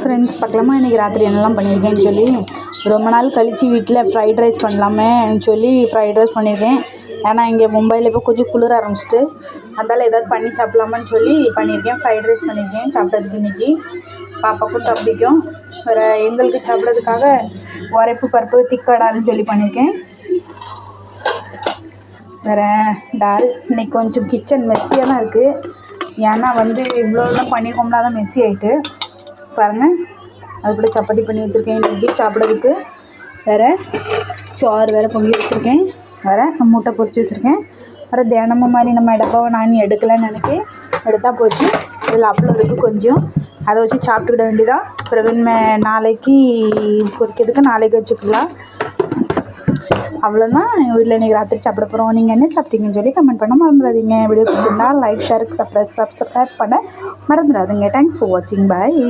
Friends பார்க்கலாமா இன்றைக்கி ராத்திரி என்னெல்லாம் பண்ணியிருக்கேன்னு சொல்லி. ரொம்ப நாள் கழித்து வீட்டில் ஃப்ரைட் ரைஸ் பண்ணலாமேன்னு சொல்லி ஃப்ரைட் ரைஸ் பண்ணியிருக்கேன். ஏன்னா இங்கே மும்பையில் இப்போ கொஞ்சம் குளிர ஆரம்பிச்சிட்டு, அதனால் ஏதாவது பண்ணி சாப்பிட்லாமான்னு சொல்லி பண்ணியிருக்கேன். ஃப்ரைட் ரைஸ் பண்ணியிருக்கேன் சாப்பிட்றதுக்கு இன்றைக்கி. பாப்பாவுக்கும் தம்பிக்கும் வேறு எங்களுக்கு சாப்பிட்றதுக்காக உரைப்பு பருப்பு திக்கடான்னு சொல்லி பண்ணியிருக்கேன். வேறு டால். இன்றைக்கி கொஞ்சம் கிச்சன் மெஸ்ஸியாக தான் இருக்குது. ஏன்னா இவ்வளோலாம் பண்ணியிருக்கோம்னா தான் மெஸ்ஸி ஆகிட்டு பாருங்கள். அது கூட சப்பாத்தி பண்ணி வச்சுருக்கேன் இன்றைக்கி சாப்பிட்றதுக்கு. வேறு சோறு வேறு பொங்கி வச்சுருக்கேன். வேறு முட்டை பொரிச்சு வச்சுருக்கேன். வேறு தினமும் மாதிரி நம்ம டப்பாவை நான் எடுக்கலைன்னு நினைக்கிறேன். எடுத்தால் போச்சு. இதில் அப்பளம் இருக்குது கொஞ்சம், அதை வச்சு சாப்பிட்டுக்கிட வேண்டியதான். அப்புறம் நாளைக்கு பொரிக்கிறதுக்கு நாளைக்கு வச்சுக்கலாம். அவ்வளோதான். எங்கள் வீட்டில் இன்றைக்கி ராத்திரி சாப்பிட போகிறோம். நீங்கள் என்ன சாப்பிட்டீங்கன்னு சொல்லி கமெண்ட் பண்ண மறந்துடாதீங்க. வீடியோ பிடிச்சிருந்தா லைக் ஷேர் சப்ஸ்கிரைப் பண்ண மறந்துடாதீங்க. தேங்க்ஸ் ஃபார் வாட்சிங். பாய்.